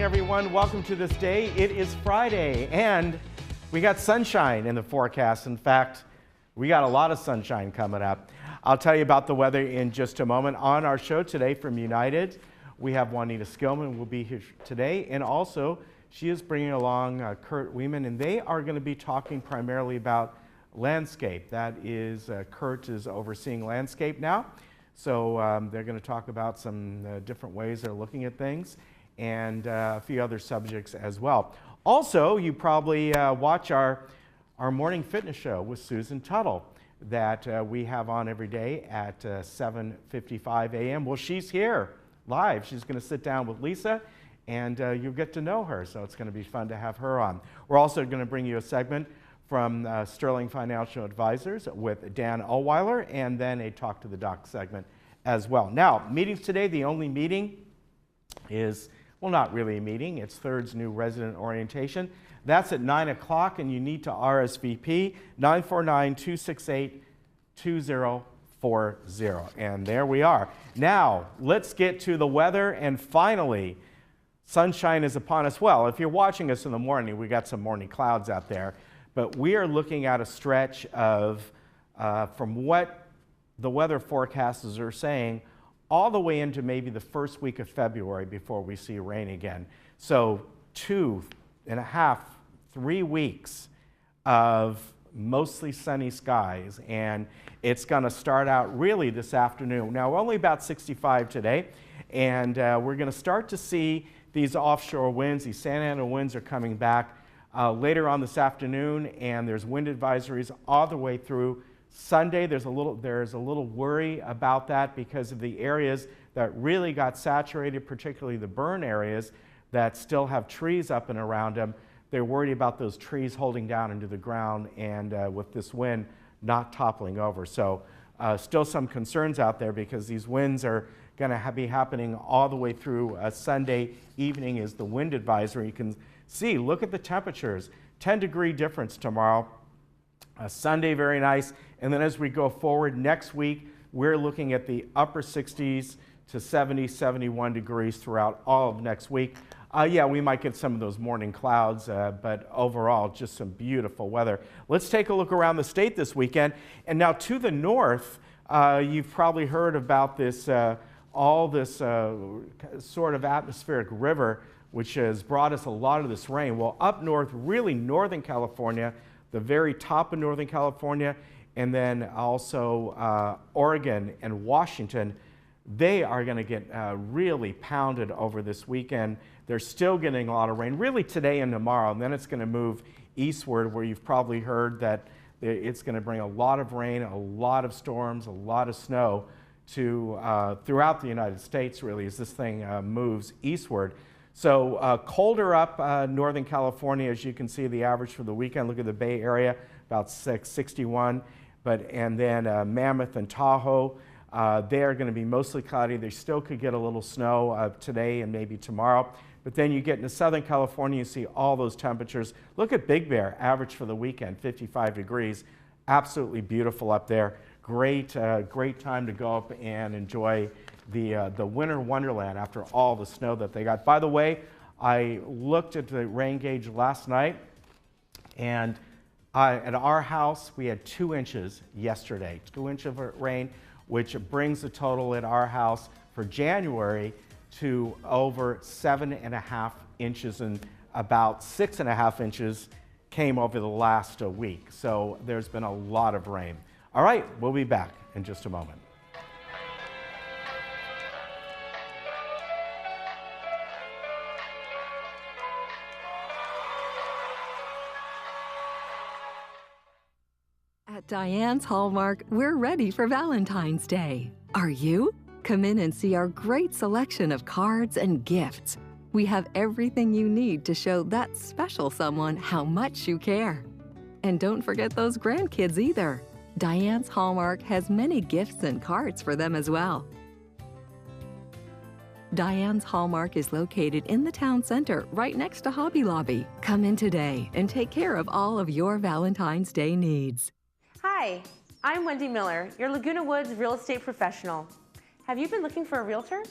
everyone. Welcome to this day. It is Friday, and we got sunshine in the forecast. In fact, we got a lot of sunshine coming up. I'll tell you about the weather in just a moment. On our show today from United, we have Juanita Skillman will be here today, and also she is bringing along Kurt Weeman, and they are going to be talking primarily about landscape. That is, Kurt is overseeing landscape now, so they're going to talk about some different ways they're looking at things, and a few other subjects as well. Also, you probably watch our morning fitness show with Susan Tuttle that we have on every day at 7:55 a.m. Well, she's here live. She's going to sit down with Lisa, and you'll get to know her, so it's going to be fun to have her on. We're also going to bring you a segment from Sterling Financial Advisors with Dan Ulweiler, and then a Talk to the Doc segment as well. Now, meetings today, the only meeting is, well, not really a meeting, it's Third's new resident orientation. That's at 9 o'clock, and you need to RSVP 949-268-2040. And there we are. Now, let's get to the weather, and finally, sunshine is upon us. Well, if you're watching us in the morning, we got some morning clouds out there, but we are looking at a stretch of, from what the weather forecasters are saying, all the way into maybe the first week of February before we see rain again. So 2.5, 3 weeks of mostly sunny skies, and it's going to start out really this afternoon. Now, only about 65 today, and we're going to start to see these offshore winds. These Santa Ana winds are coming back later on this afternoon, and there's wind advisories all the way through Sunday. There's a little worry about that because of the areas that really got saturated, particularly the burn areas that still have trees up and around them. They're worried about those trees holding down into the ground and with this wind not toppling over. So still some concerns out there because these winds are going to be happening all the way through Sunday evening is the wind advisory. You can see, look at the temperatures, 10-degree difference tomorrow. Sunday, very nice. And then as we go forward next week, we're looking at the upper 60s to 70, 71 degrees throughout all of next week. Yeah, we might get some of those morning clouds, but overall, just some beautiful weather. Let's take a look around the state this weekend. And now to the north, you've probably heard about this, all this sort of atmospheric river, which has brought us a lot of this rain. Well, up north, really Northern California, the very top of Northern California, and then also Oregon and Washington, they are going to get really pounded over this weekend. They're still getting a lot of rain, really today and tomorrow, and then it's going to move eastward, where you've probably heard that it's going to bring a lot of rain, a lot of storms, a lot of snow to throughout the United States, really, as this thing moves eastward. So colder up Northern California, as you can see, the average for the weekend. Look at the Bay Area, about 61. And then Mammoth and Tahoe, they are going to be mostly cloudy. They still could get a little snow today and maybe tomorrow. But then you get into Southern California, you see all those temperatures. Look at Big Bear, average for the weekend, 55 degrees. Absolutely beautiful up there. Great, great time to go up and enjoy the winter wonderland after all the snow that they got. By the way, I looked at the rain gauge last night, and at our house we had 2 inches yesterday, 2 inches of rain, which brings the total at our house for January to over 7.5 inches, and about 6.5 inches came over the last week. So there's been a lot of rain. All right, we'll be back in just a moment. At Diane's Hallmark, we're ready for Valentine's Day. Are you? Come in and see our great selection of cards and gifts. We have everything you need to show that special someone how much you care. And don't forget those grandkids either. Diane's Hallmark has many gifts and cards for them as well. Diane's Hallmark is located in the town center, right next to Hobby Lobby. Come in today and take care of all of your Valentine's Day needs. Hi, I'm Wendy Miller, your Laguna Woods real estate professional. Have you been looking for a realtor?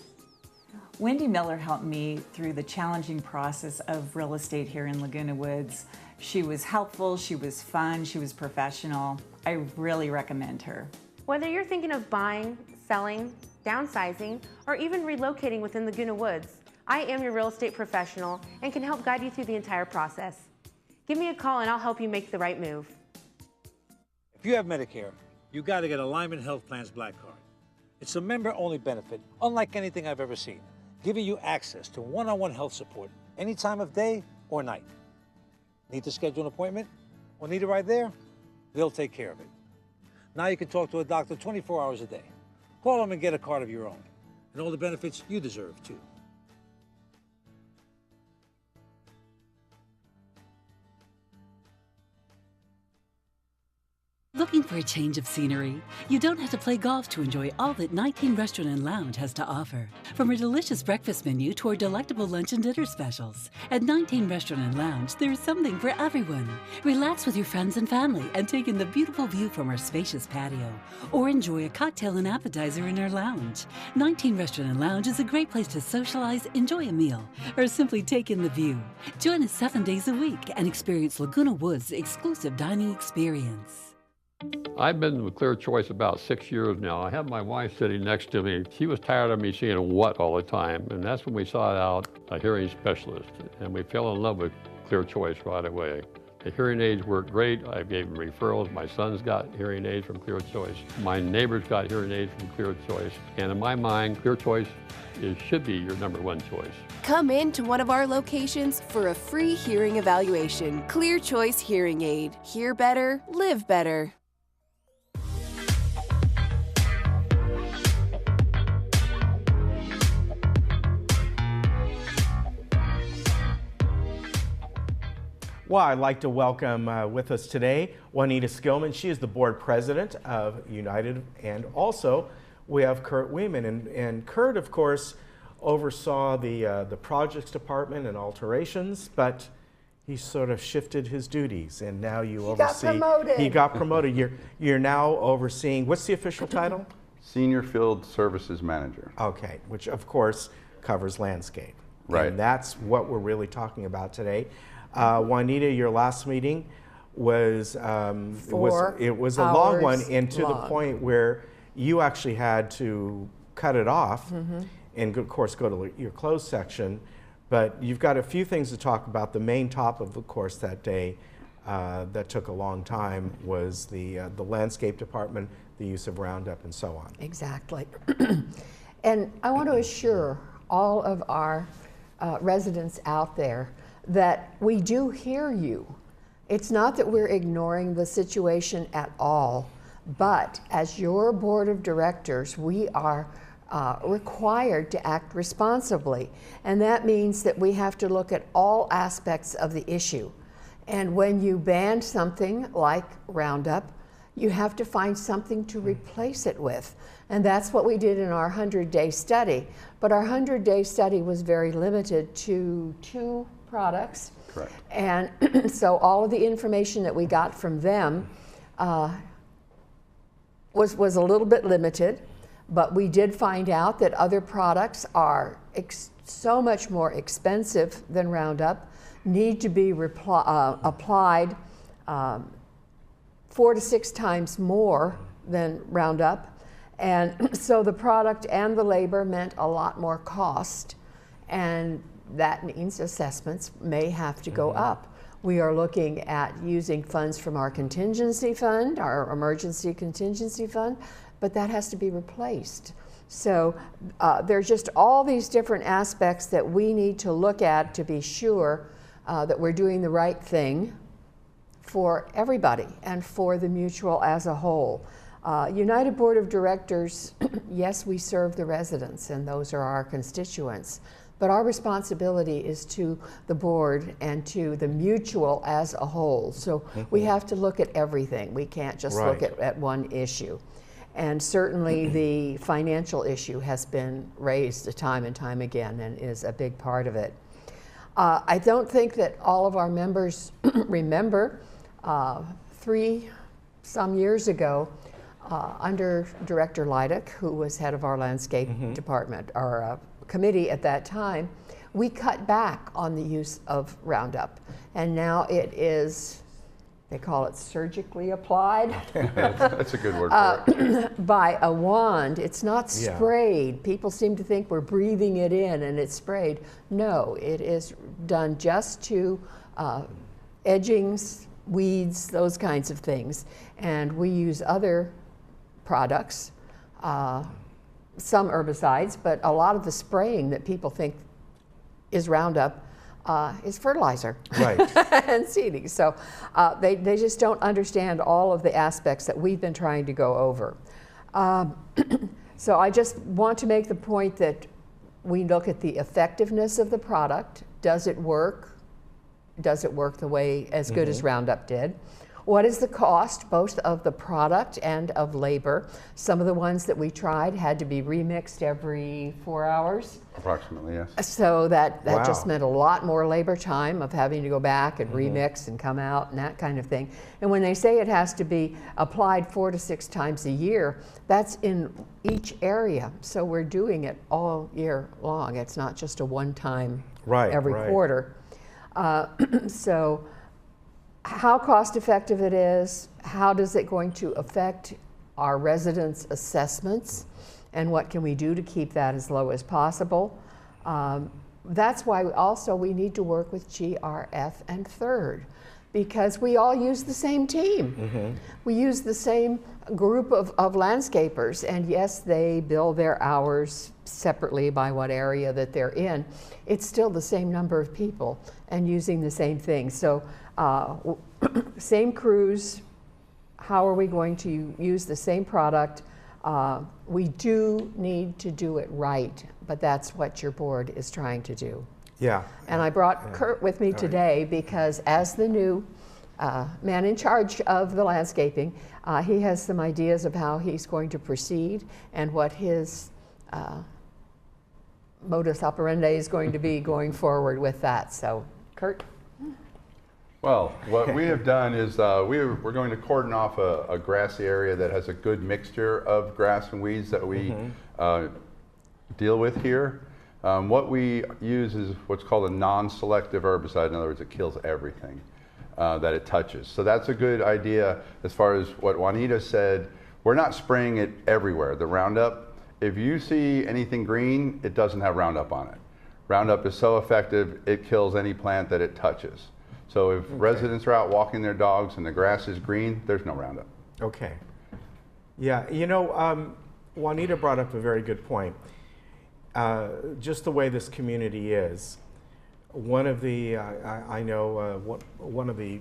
Wendy Miller helped me through the challenging process of real estate here in Laguna Woods. She was helpful, she was fun, she was professional. I really recommend her. Whether you're thinking of buying, selling, downsizing, or even relocating within Laguna Woods, I am your real estate professional and can help guide you through the entire process. Give me a call and I'll help you make the right move. If you have Medicare, you got to get Alignment Health Plan's Black Card. It's a member-only benefit, unlike anything I've ever seen, giving you access to one-on-one health support any time of day or night. Need to schedule an appointment or need it right there? They'll take care of it. Now you can talk to a doctor 24 hours a day. Call them and get a card of your own, and all the benefits you deserve, too. Looking for a change of scenery? You don't have to play golf to enjoy all that 19 Restaurant and Lounge has to offer. From our delicious breakfast menu to our delectable lunch and dinner specials. At 19 Restaurant and Lounge, there is something for everyone. Relax with your friends and family and take in the beautiful view from our spacious patio. Or enjoy a cocktail and appetizer in our lounge. 19 Restaurant and Lounge is a great place to socialize, enjoy a meal, or simply take in the view. Join us 7 days a week and experience Laguna Woods' exclusive dining experience. I've been with Clear Choice about 6 years now. I have my wife sitting next to me. She was tired of me seeing what all the time, and that's when we sought out a hearing specialist, and we fell in love with Clear Choice right away. The hearing aids worked great. I gave them referrals. My son's got hearing aids from Clear Choice. My neighbor's got hearing aids from Clear Choice. And in my mind, Clear Choice should be your #1 choice. Come in to one of our locations for a free hearing evaluation. Clear Choice Hearing Aid. Hear better, live better. Well, I'd like to welcome with us today Juanita Skillman. She is the board president of United, and also we have Kurt Weeman. And Kurt, of course, oversaw the projects department and alterations, but he sort of shifted his duties, and now you oversee. Got promoted. He got promoted. You're now overseeing. What's the official title? Senior Field Services Manager. Okay, which of course covers landscape. Right. And that's what we're really talking about today. Juanita, your last meeting was it was a long one, and to the point where you actually had to cut it off, and of course go to your closed section. But you've got a few things to talk about. The main topic, of course, that day that took a long time was the landscape department, the use of Roundup, and so on. Exactly. And I want to assure all of our residents out there that we do hear you. It's not that we're ignoring the situation at all, but as your board of directors, we are required to act responsibly. And that means that we have to look at all aspects of the issue. And when you ban something like Roundup, you have to find something to replace it with. And that's what we did in our 100-day study. But our 100-day study was very limited to 2 products. Correct. And so all of the information that we got from them was a little bit limited, but we did find out that other products are so much more expensive than Roundup, need to be applied 4 to 6 times more than Roundup. And so the product and the labor meant a lot more cost, and that means assessments may have to go up. We are looking at using funds from our contingency fund, our emergency contingency fund, but that has to be replaced. So there's just all these different aspects that we need to look at to be sure that we're doing the right thing for everybody and for the mutual as a whole. United Board of Directors, yes, we serve the residents, and those are our constituents. But our responsibility is to the board and to the mutual as a whole. So we have to look at everything. We can't just look at one issue. And certainly the financial issue has been raised time and time again and is a big part of it. I don't think that all of our members remember 3 some years ago, under Director Leidick, who was head of our landscape department, our committee at that time, we cut back on the use of Roundup. And now it is, they call it surgically applied. That's a good word for it. By a wand. It's not sprayed. People seem to think we're breathing it in and it's sprayed. No, it is done just to edgings, weeds, those kinds of things. And we use other products, some herbicides, but a lot of the spraying that people think is Roundup is fertilizer, right. and seeding. So they just don't understand all of the aspects that we've been trying to go over. So I just want to make the point that we look at the effectiveness of the product. Does it work? Does it work the way as good as Roundup did? What is the cost, both of the product and of labor? Some of the ones that we tried had to be remixed every 4 hours. Approximately, yes. So that Wow. just meant a lot more labor time of having to go back and remix and come out and that kind of thing. And when they say it has to be applied 4 to 6 times a year, that's in each area. So we're doing it all year long. It's not just a one-time every quarter. So how cost effective it is, how does it going to affect our residents' assessments, and what can we do to keep that as low as possible? That's why we need to work with GRF and Third, because we all use the same team. We use the same group of landscapers, and yes, they bill their hours separately by what area that they're in. It's still the same number of people and using the same thing. So same crews, how are we going to use the same product? We do need to do it right, but that's what your board is trying to do. Yeah. And I brought Kurt with me today because as the new man in charge of the landscaping, he has some ideas of how he's going to proceed and what his modus operandi is going to be going forward with that. So, Kurt? Well, what we have done is we're going to cordon off a grassy area that has a good mixture of grass and weeds that we deal with here. What we use is what's called a non-selective herbicide. In other words, it kills everything that it touches. So that's a good idea as far as what Juanita said. We're not spraying it everywhere. The Roundup, if you see anything green, it doesn't have Roundup on it. Roundup is so effective, it kills any plant that it touches. So if residents are out walking their dogs and the grass is green, there's no Roundup. Okay. Yeah, you know, Juanita brought up a very good point. Just the way this community is, one of the, I know one of the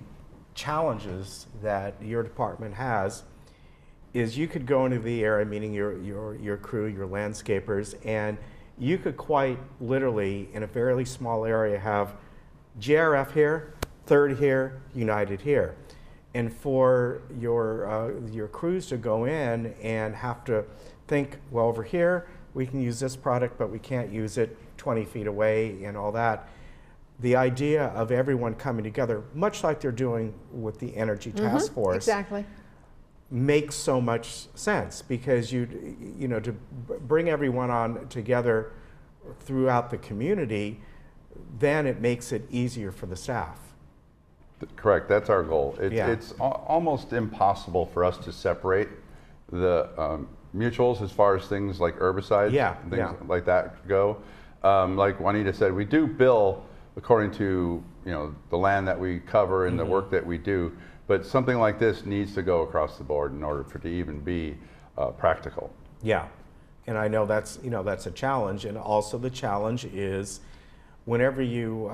challenges that your department has is you could go into the area, meaning your crew, your landscapers, and you could quite literally, in a fairly small area, have GRF here, Third here, United here. And for your crews to go in and have to think, well, over here, we can use this product, but we can't use it 20 feet away and all that. The idea of everyone coming together, much like they're doing with the Energy Task Force, Exactly. makes so much sense, because you know, to bring everyone on together throughout the community, then it makes it easier for the staff. Correct, that's our goal. Yeah. It's almost impossible for us to separate the mutuals as far as things like herbicides, things like that go. Like Juanita said, we do bill according to the land that we cover and the work that we do, but something like this needs to go across the board in order for it to even be practical. Yeah, and I know that's a challenge, and also the challenge is whenever you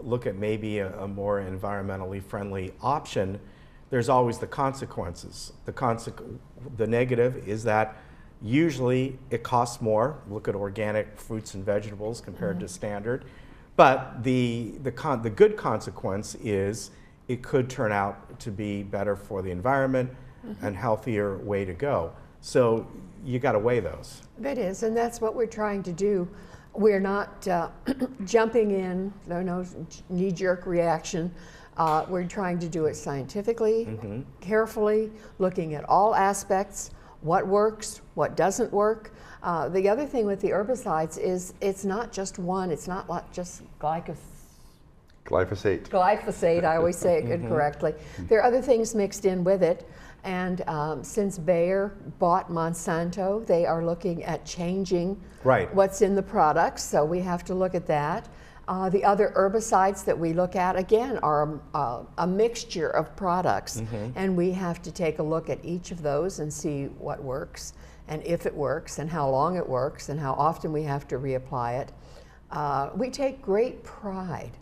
look at maybe a more environmentally friendly option, there's always the consequences. The negative is that usually it costs more. Look at organic fruits and vegetables compared to standard. But the good consequence is it could turn out to be better for the environment and healthier way to go. So you got to weigh those. It is, and that's what we're trying to do. We're not jumping in, no knee-jerk reaction. We're trying to do it scientifically, carefully, looking at all aspects, what works, what doesn't work. The other thing with the herbicides is it's not just one, it's not like just glyphosate, I always say it incorrectly. There are other things mixed in with it. And since Bayer bought Monsanto, they are looking at changing what's in the products, so we have to look at that. The other herbicides that we look at, again, are a mixture of products, and we have to take a look at each of those and see what works, and if it works, and how long it works, and how often we have to reapply it. We take great pride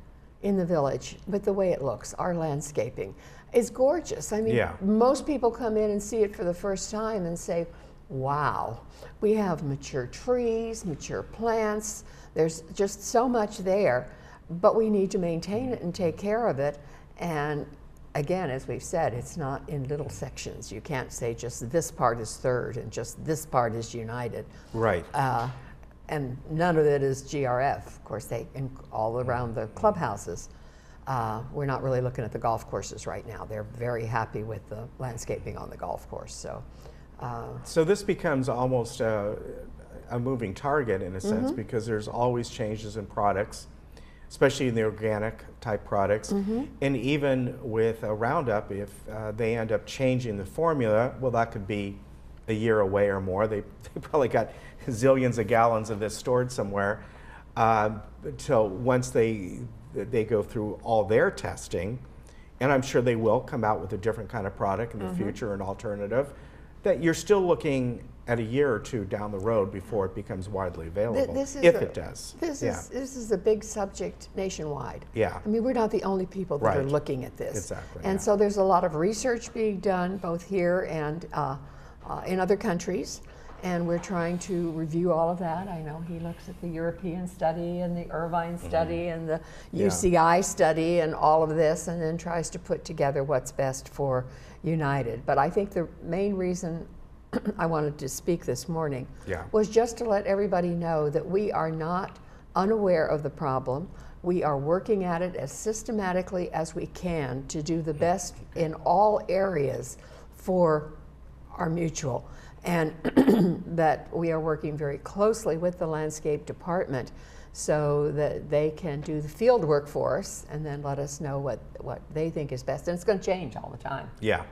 in the village with the way it looks, our landscaping. It's gorgeous. I mean, most people come in and see it for the first time and say, wow, we have mature trees, mature plants, there's just so much there, but we need to maintain it and take care of it. And again, as we've said, it's not in little sections. You can't say just this part is Third and just this part is United. Right. And none of it is GRF. Of course, they all around the clubhouses. We're not really looking at the golf courses right now. They're very happy with the landscaping on the golf course. So this becomes almost a moving target in a sense, because there's always changes in products, especially in the organic type products. And even with a Roundup, if they end up changing the formula, well, that could be a year away or more. They probably got zillions of gallons of this stored somewhere. Until once they go through all their testing, and I'm sure they will come out with a different kind of product in the future, an alternative, that you're still looking at a year or two down the road before it becomes widely available, it does. This is a big subject nationwide. Yeah. I mean, we're not the only people that are looking at this. Exactly. And so there's a lot of research being done both here and in other countries. And we're trying to review all of that. I know he looks at the European study and the Irvine study and the UCI study and all of this, and then tries to put together what's best for United. But I think the main reason I wanted to speak this morning was just to let everybody know that we are not unaware of the problem. We are working at it as systematically as we can to do the best in all areas for our mutual. And that we are working very closely with the landscape department so that they can do the field work for us and then let us know what they think is best. And it's going to change all the time. Yeah.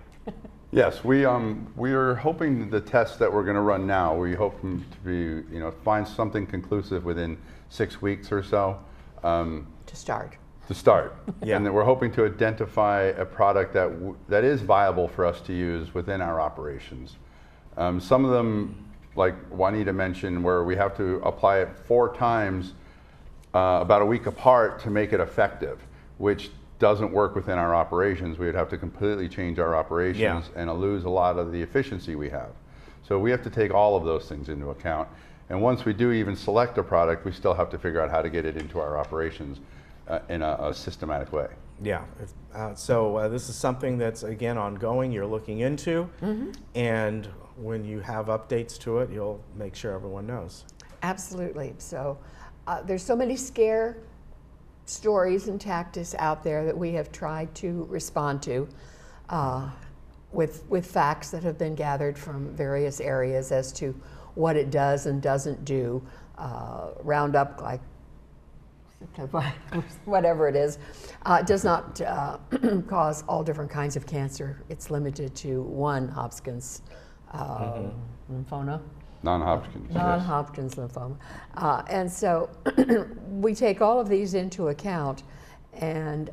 Yes, we are hoping the tests that we're going to run now, we hope them to be, find something conclusive within 6 weeks or so. To start. Yeah. And then we're hoping to identify a product that is viable for us to use within our operations. Some of them, like Juanita mentioned, where we have to apply it 4 times about a week apart to make it effective, which doesn't work within our operations. We would have to completely change our operations and lose a lot of the efficiency we have. So we have to take all of those things into account. And once we do even select a product, we still have to figure out how to get it into our operations in a systematic way. Yeah, so this is something that's, again, ongoing, you're looking into, and when you have updates to it, you'll make sure everyone knows. Absolutely. So there's so many scare stories and tactics out there that we have tried to respond to with facts that have been gathered from various areas as to what it does and doesn't do. Roundup, like whatever it is, does not cause all different kinds of cancer. It's limited to one Hodgkin's lymphoma. Non-Hodgkin's. Non-Hodgkin's lymphoma. And so we take all of these into account, and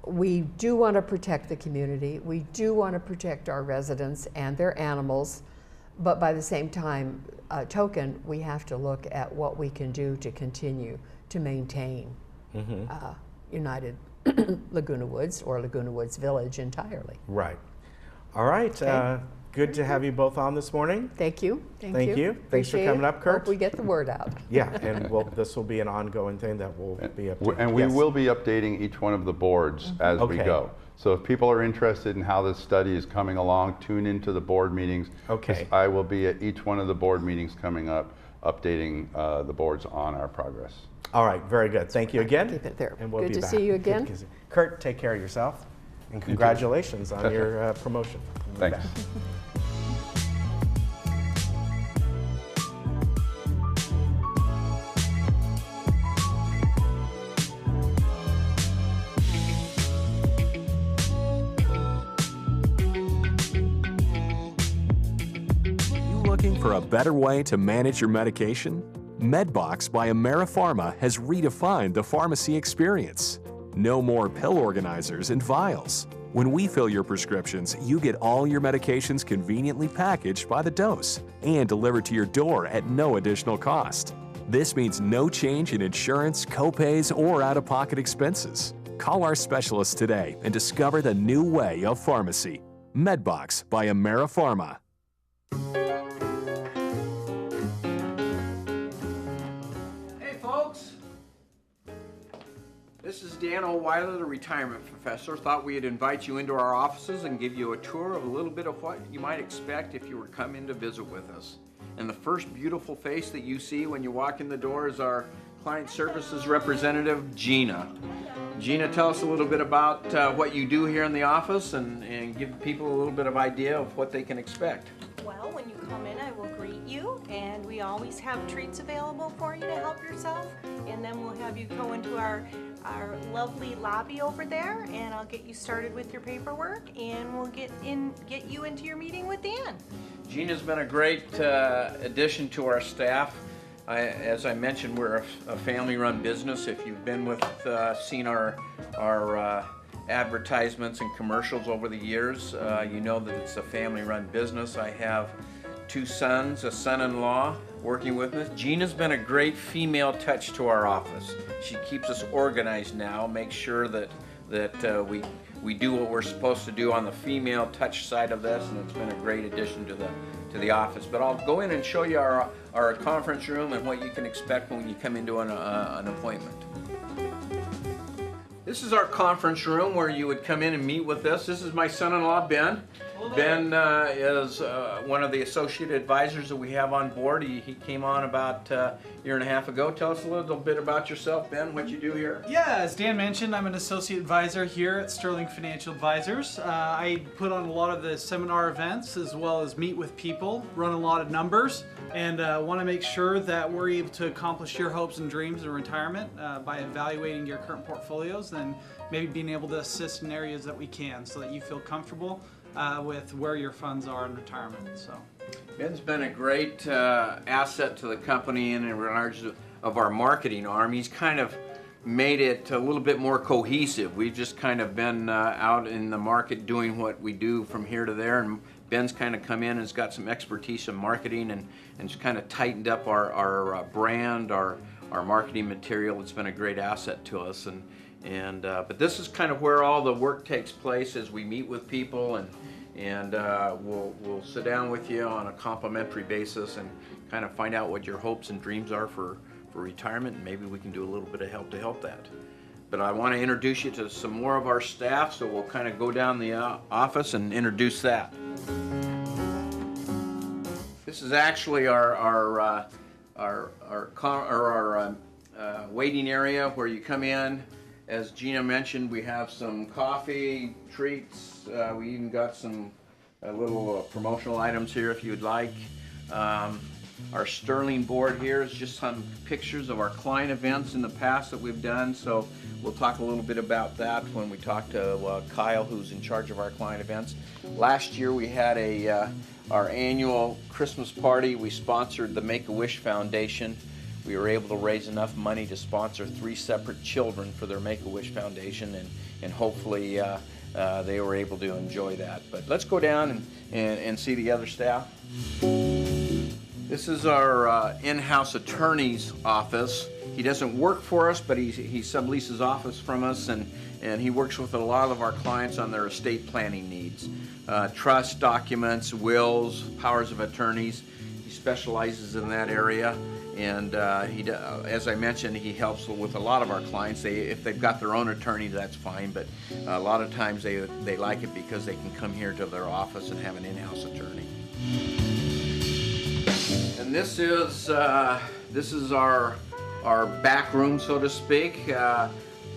we do want to protect the community. We do want to protect our residents and their animals, but by the same time, token, we have to look at what we can do to continue to maintain United Laguna Woods or Laguna Woods Village entirely. Right. All right. Okay. Good to have you both on this morning. Thank you. Thank you. Thanks for coming up, Kurt. Hope we get the word out. Yeah, and this will be an ongoing thing that will be updated. And we will be updating each one of the boards as we go. So if people are interested in how this study is coming along, tune into the board meetings. Okay. I will be at each one of the board meetings coming up, updating the boards on our progress. All right, very good. Thank you again. Keep it there. And we'll good be to back. See you again. Kurt, take care of yourself. And congratulations on your promotion. Thanks. looking for a better way to manage your medication? MedBox by AmeriPharma has redefined the pharmacy experience. No more pill organizers and vials. When we fill your prescriptions, you get all your medications conveniently packaged by the dose and delivered to your door at no additional cost. This means no change in insurance, copays, or out-of-pocket expenses. Call our specialists today and discover the new way of pharmacy. MedBox by AmeriPharma. Hey folks, this is Dan O'Weiler, the retirement professor. Thought we'd invite you into our offices and give you a tour of a little bit of what you might expect if you were coming to visit with us. And the first beautiful face that you see when you walk in the door is our client services representative, Gina. Gina, tell us a little bit about what you do here in the office and give people a little bit of idea of what they can expect. Well, when you come in, I will greet you, and we always have treats available for you to help yourself. And then we'll have you go into our lovely lobby over there, and I'll get you started with your paperwork, and we'll get you into your meeting with Dan. Gina's been a great addition to our staff. As I mentioned, we're a family-run business. If you've been seen our advertisements and commercials over the years, you know that it's a family-run business. I have 2 sons, a son-in-law working with us. Gina's been a great female touch to our office. She keeps us organized now, makes sure that we do what we're supposed to do on the female touch side of this, and it's been a great addition to the office. But I'll go in and show you our conference room and what you can expect when you come into an appointment. This is our conference room where you would come in and meet with us. This is my son-in-law, Ben. Ben is one of the associate advisors that we have on board. He came on about a year and a half ago. Tell us a little bit about yourself, Ben, what you do here. Yeah, as Dan mentioned, I'm an associate advisor here at Sterling Financial Advisors. I put on a lot of the seminar events as well as meet with people, run a lot of numbers, and want to make sure that we're able to accomplish your hopes and dreams in retirement by evaluating your current portfolios and maybe being able to assist in areas that we can so that you feel comfortable with where your funds are in retirement. So, Ben's been a great asset to the company in regards of our marketing arm. He's kind of made it a little bit more cohesive. We've just kind of been out in the market doing what we do from here to there, and Ben's kind of come in and has got some expertise in marketing and just kind of tightened up our brand, our marketing material. It's been a great asset to us. But this is kind of where all the work takes place as we meet with people, and we'll sit down with you on a complimentary basis and kind of find out what your hopes and dreams are for retirement, and maybe we can do a little bit of help to help that. But I want to introduce you to some more of our staff, so we'll kind of go down the office and introduce that. This is actually our waiting area where you come in. As Gina mentioned, we have some coffee, treats. We even got some little promotional items here if you'd like. Our Sterling board here is just some pictures of our client events in the past that we've done. So we'll talk a little bit about that when we talk to Kyle, who's in charge of our client events. Last year we had our annual Christmas party. We sponsored the Make-A-Wish Foundation. We were able to raise enough money to sponsor 3 separate children for their Make-A-Wish Foundation, and hopefully they were able to enjoy that. But let's go down and see the other staff. This is our in-house attorney's office. He doesn't work for us, but he subleases office from us, and he works with a lot of our clients on their estate planning needs. Trust documents, wills, powers of attorneys. He specializes in that area. And as I mentioned, he helps with a lot of our clients. If they've got their own attorney, that's fine, but a lot of times they like it because they can come here to their office and have an in-house attorney. And this is our back room, so to speak.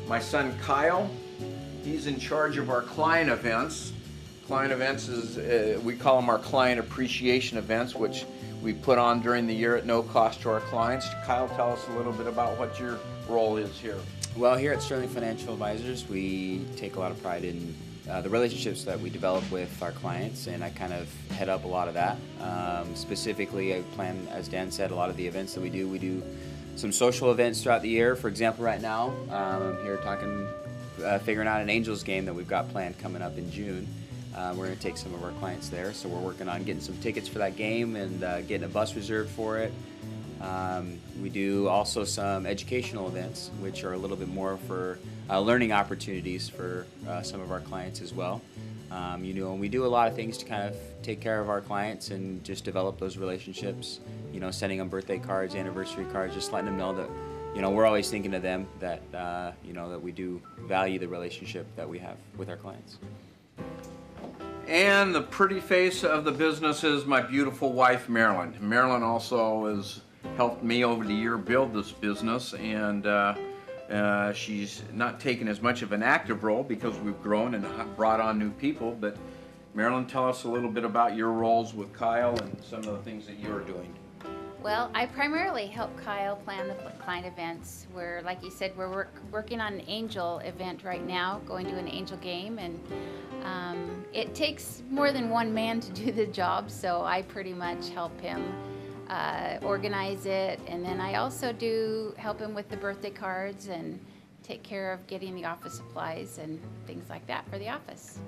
My son Kyle, he's in charge of our client events. Client events is, we call them our client appreciation events, which we put on during the year at no cost to our clients. Kyle, tell us a little bit about what your role is here. Well, here at Sterling Financial Advisors, we take a lot of pride in the relationships that we develop with our clients, and I kind of head up a lot of that. Specifically, I plan, as Dan said, a lot of the events that we do. We do some social events throughout the year. For example, right now, I'm here talking, figuring out an Angels game that we've got planned coming up in June. We're going to take some of our clients there, so we're working on getting some tickets for that game and getting a bus reserved for it. We do also some educational events, which are a little bit more for learning opportunities for some of our clients as well. You know, and we do a lot of things to kind of take care of our clients and just develop those relationships. You know, sending them birthday cards, anniversary cards, just letting them know that, you know, we're always thinking of them, that, you know, that we do value the relationship that we have with our clients. And the pretty face of the business is my beautiful wife, Marilyn. Marilyn also has helped me over the year build this business, and she's not taken as much of an active role because we've grown and brought on new people. But Marilyn, tell us a little bit about your roles with Kyle and some of the things that you're doing. Well, I primarily help Kyle plan the client events. We're, like you said, we're working on an angel event right now, going to an angel game, and it takes more than one man to do the job, so I pretty much help him organize it, and then I also do help him with the birthday cards and take care of getting the office supplies and things like that for the office.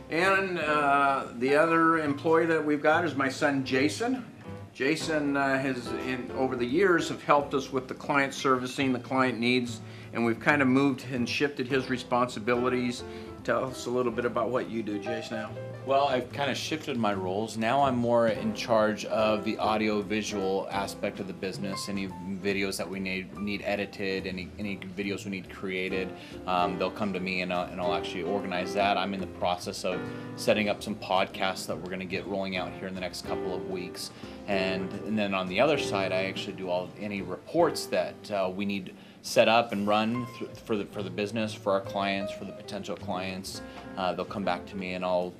And the other employee that we've got is my son, Jason. Jason has, over the years, have helped us with the client servicing, the client needs, and we've kind of moved and shifted his responsibilities. Tell us a little bit about what you do, Jason, now. Well, I've kind of shifted my roles. Now I'm more in charge of the audio-visual aspect of the business. Any videos that we need edited, any videos we need created, they'll come to me and I'll actually organize that. I'm in the process of setting up some podcasts that we're going to get rolling out here in the next couple of weeks. And then on the other side, I actually do any reports that we need set up and run for the business, for our clients, for the potential clients. They'll come back to me and I'll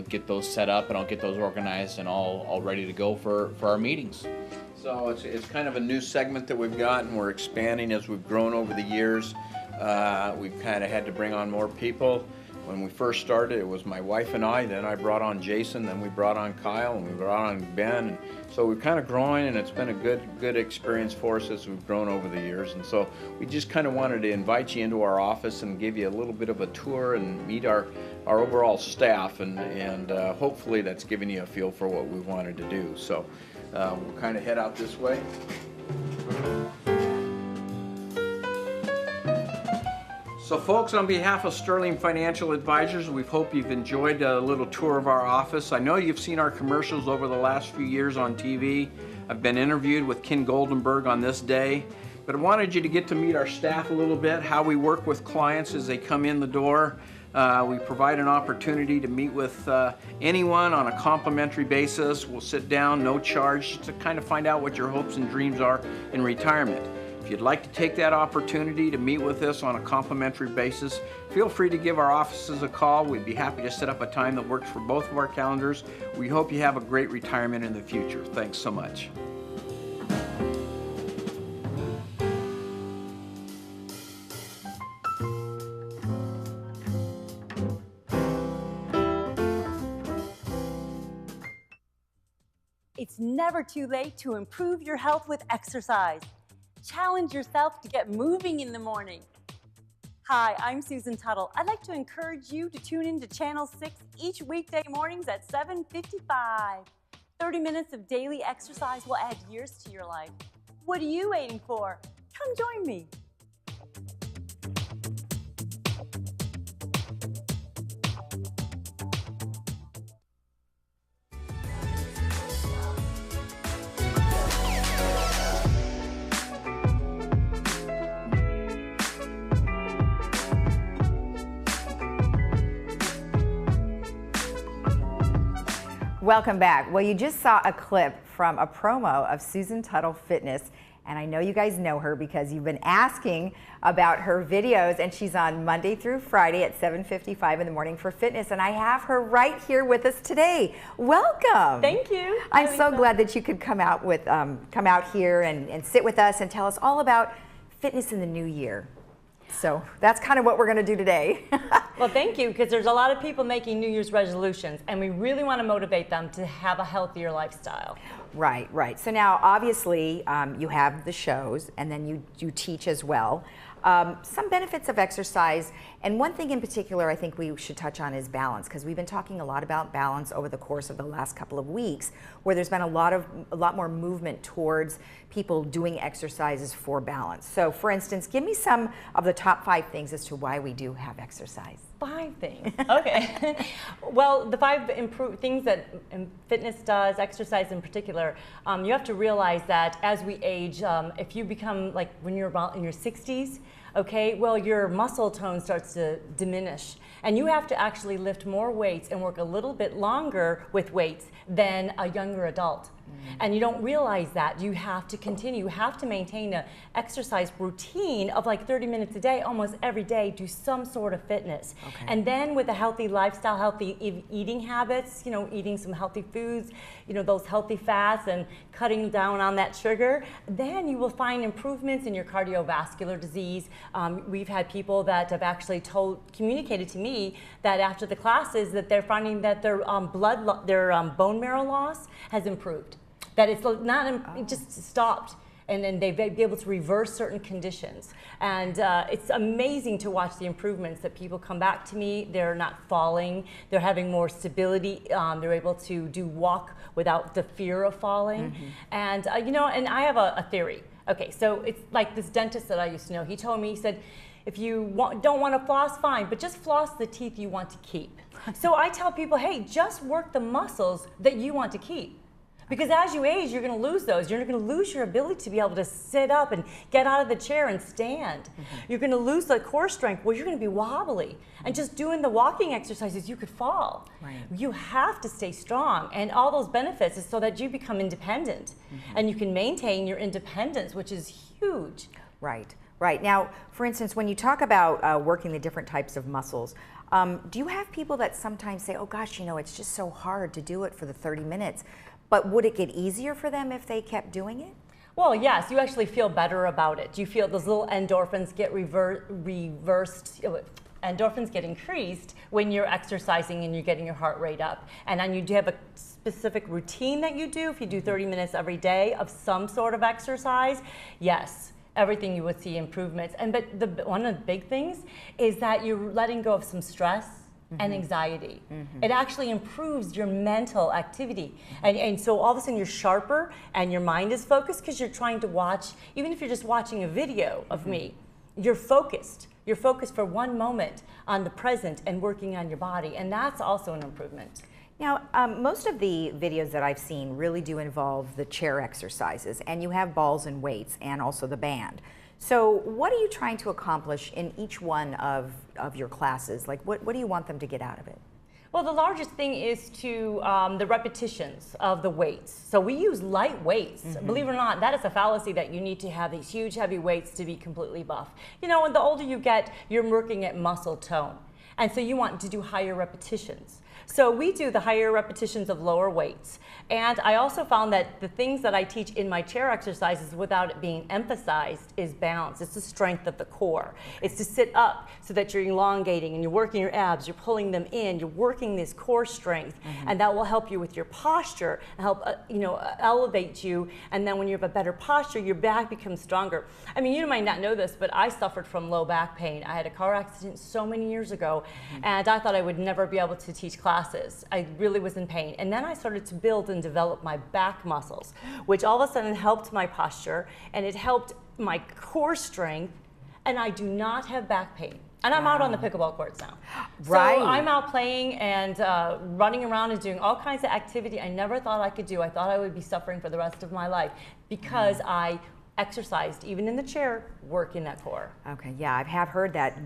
get those set up and I'll get those organized and all ready to go for our meetings. So it's kind of a new segment that we've got, and we're expanding as we've grown over the years. We've kind of had to bring on more people. When we first started, it was my wife and I, then I brought on Jason, then we brought on Kyle, and we brought on Ben. And so we're kind of growing, and it's been a good experience for us as we've grown over the years. And so we just kind of wanted to invite you into our office and give you a little bit of a tour and meet our overall staff, and hopefully that's given you a feel for what we wanted to do. So we'll kind of head out this way. So folks, on behalf of Sterling Financial Advisors, we hope you've enjoyed a little tour of our office. I know you've seen our commercials over the last few years on TV. I've been interviewed with Ken Goldenberg on This Day, but I wanted you to get to meet our staff a little bit, how we work with clients as they come in the door. We provide an opportunity to meet with anyone on a complimentary basis. We'll sit down, no charge, to kind of find out what your hopes and dreams are in retirement. If you'd like to take that opportunity to meet with us on a complimentary basis, feel free to give our offices a call. We'd be happy to set up a time that works for both of our calendars. We hope you have a great retirement in the future. Thanks so much. It's never too late to improve your health with exercise. Challenge yourself to get moving in the morning. Hi, I'm Susan Tuttle. I'd like to encourage you to tune in to Channel 6 each weekday mornings at 7:55. 30 minutes of daily exercise will add years to your life. What are you waiting for? Come join me. Welcome back. Well, you just saw a clip from a promo of Susan Tuttle Fitness, and I know you guys know her because you've been asking about her videos, and she's on Monday through Friday at 7:55 in the morning for fitness, and I have her right here with us today. Welcome. Thank you. I'm so glad that you could come out here and sit with us and tell us all about fitness in the new year. So that's kind of what we're going to do today. Well, thank you, because there's a lot of people making New Year's resolutions, and we really want to motivate them to have a healthier lifestyle. Right, right. So now, obviously, you have the shows, and then you teach as well. Some benefits of exercise, and one thing in particular I think we should touch on is balance, because we've been talking a lot about balance over the course of the last couple of weeks, where there's been a lot more movement towards people doing exercises for balance. So, for instance, give me some of the top 5 things as to why we do have exercise. 5 things. Okay. Well, the 5 things that fitness does, exercise in particular, you have to realize that as we age, if you become like when you're about in your 60s, okay, well, your muscle tone starts to diminish. And you have to actually lift more weights and work a little bit longer with weights than a younger adult. And you don't realize that. You have to continue. You have to maintain an exercise routine of like 30 minutes a day, almost every day, do some sort of fitness. Okay. And then with a healthy lifestyle, healthy eating habits, you know, eating some healthy foods, you know, those healthy fats and cutting down on that sugar, then you will find improvements in your cardiovascular disease. We've had people that have actually communicated to me that after the classes that they're finding that their bone marrow loss has improved. That it's not, it just stopped, and then they've been able to reverse certain conditions. And it's amazing to watch the improvements that people come back to me. They're not falling, they're having more stability, they're able to walk without the fear of falling. And you know, and I have a theory. Okay, so it's like this dentist that I used to know, he told me, he said, if you don't want to floss, fine, but just floss the teeth you want to keep. So I tell people, hey, just work the muscles that you want to keep. Because as you age, you're going to lose those. You're going to lose your ability to be able to sit up and get out of the chair and stand. You're going to lose the core strength. Well, you're going to be wobbly. And just doing the walking exercises, you could fall. Right. You have to stay strong. And all those benefits is so that you become independent. And you can maintain your independence, which is huge. Right, right. Now, for instance, when you talk about working the different types of muscles, do you have people that sometimes say, oh gosh, you know, it's just so hard to do it for the 30 minutes. But would it get easier for them if they kept doing it? Well, yes, you actually feel better about it. You feel those little endorphins get reversed, endorphins get increased when you're exercising and you're getting your heart rate up. And then you do have a specific routine that you do. If you do 30 minutes every day of some sort of exercise, yes, everything you would see improvements. But one of the big things is that you're letting go of some stress and anxiety. It actually improves your mental activity. And so all of a sudden you're sharper and your mind is focused because you're trying to watch, even if you're just watching a video of me, you're focused. You're focused for one moment on the present and working on your body. And that's also an improvement. Now, most of the videos that I've seen really do involve the chair exercises, and you have balls and weights and also the band. So what are you trying to accomplish in each one of your classes? Like, what do you want them to get out of it? Well, the largest thing is to the repetitions of the weights. So we use light weights. Believe it or not, that is a fallacy that you need to have these huge, heavy weights to be completely buff. You know, and the older you get, you're working at muscle tone. And so you want to do higher repetitions. So we do the higher repetitions of lower weights. And I also found that the things that I teach in my chair exercises without it being emphasized is balance. It's the strength of the core. It's to sit up so that you're elongating and you're working your abs, you're pulling them in, you're working this core strength, and that will help you with your posture, and help elevate you. And then when you have a better posture, your back becomes stronger. I mean, you might not know this, but I suffered from low back pain. I had a car accident so many years ago, and I thought I would never be able to teach classes. I really was in pain. And then I started to build and develop my back muscles, which all of a sudden helped my posture, and it helped my core strength, and I do not have back pain. And I'm out on the pickleball courts now. Right. So I'm out playing and running around and doing all kinds of activity I never thought I could do. I thought I would be suffering for the rest of my life because I exercised, even in the chair, working that core. Okay, yeah, I have heard that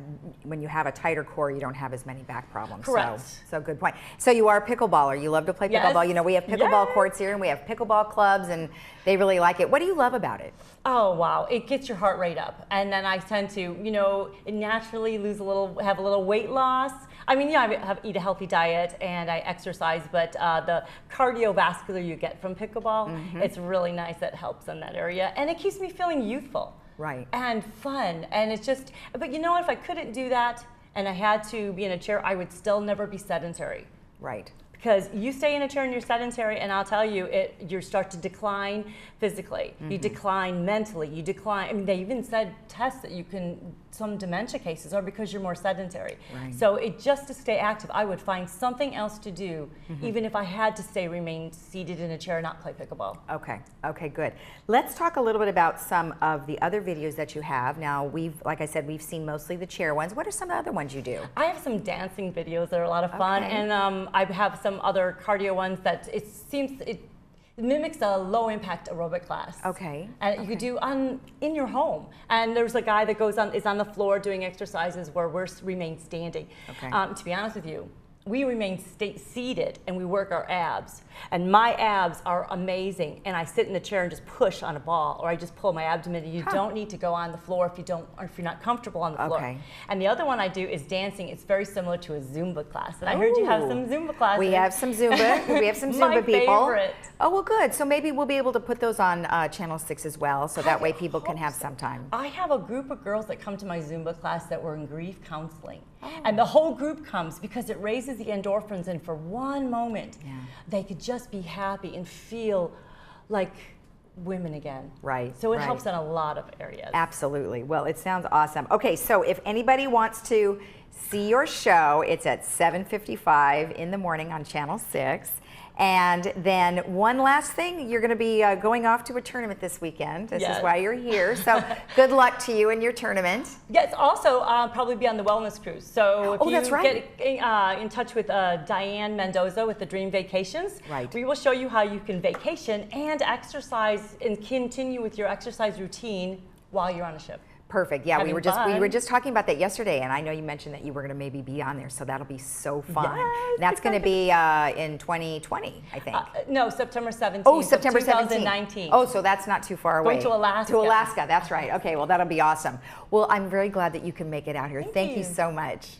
when you have a tighter core, you don't have as many back problems. Correct. So good point. So you are a pickleballer. You love to play pickleball. You know, we have pickleball courts here, and we have pickleball clubs, and they really like it. What do you love about it? Oh, wow. It gets your heart rate up. And then I tend to, you know, naturally have a little weight loss. I mean, yeah, I eat a healthy diet and I exercise, but the cardiovascular you get from pickleball, it's really nice. That helps in that area. And it keeps me feeling youthful. Right. And fun. And it's just, but you know what, if I couldn't do that and I had to be in a chair, I would still never be sedentary. Right. Because you stay in a chair and you're sedentary, and I'll tell you, you start to decline physically. You decline mentally. You decline. I mean, they even said tests that you can. Some dementia cases are because you're more sedentary. Right. So just to stay active, I would find something else to do, even if I had to remain seated in a chair and not play pickleball. Okay. Okay. Good. Let's talk a little bit about some of the other videos that you have. Now, like I said, we've seen mostly the chair ones. What are some of the other ones you do? I have some dancing videos that are a lot of fun, and I have some other cardio ones that it mimics a low-impact aerobic class. Okay. And you could do in your home. And there's a guy that is on the floor doing exercises where we remain standing. Okay. To be honest with you, we remain seated and we work our abs. And my abs are amazing. And I sit in the chair and just push on a ball, or I just pull my abdomen. And you don't need to go on the floor if you're not comfortable on the floor. Okay. And the other one I do is dancing. It's very similar to a Zumba class. And I heard you have some Zumba classes. We have some Zumba. We have some Zumba my people. Favorite. Oh, well, good. So maybe we'll be able to put those on Channel 6 as well, so that way people can have some time. I have a group of girls that come to my Zumba class that were in grief counseling. And the whole group comes because it raises the endorphins, and for one moment, they could just be happy and feel like women again. Right. So it helps in a lot of areas. Absolutely. Well, it sounds awesome. Okay, so if anybody wants to see your show, it's at 7:55 in the morning on Channel 6. And then one last thing, you're going to be going off to a tournament this weekend. This is why you're here. So good luck to you in your tournament. Yes, also probably be on the wellness cruise. So if that's right. get in touch with Diane Mendoza with the Dream Vacations, we will show you how you can vacation and exercise and continue with your exercise routine while you're on a ship. Perfect. Yeah, we were just talking about that yesterday, and I know you mentioned that you were going to maybe be on there, so that'll be so fun. Yes, that's going to be in 2020, I think. No, September 17th. Oh, September 2019. Oh, so that's not too far away. Going to Alaska. To Alaska, that's right. Okay, well, that'll be awesome. Well, I'm very glad that you can make it out here. Thank you so much.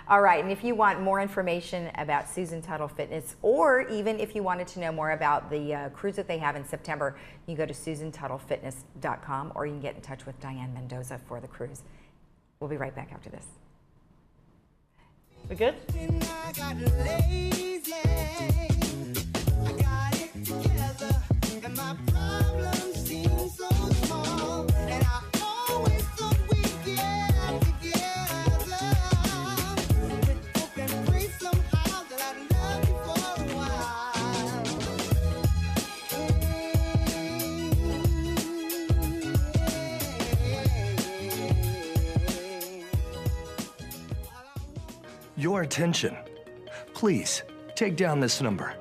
All right, and if you want more information about Susan Tuttle Fitness, or even if you wanted to know more about the cruise that they have in September, you can go to susantuttlefitness.com, or you can get in touch with Diane Mendoza for the cruise. We'll be right back after this. We good? Your attention. Please take down this number.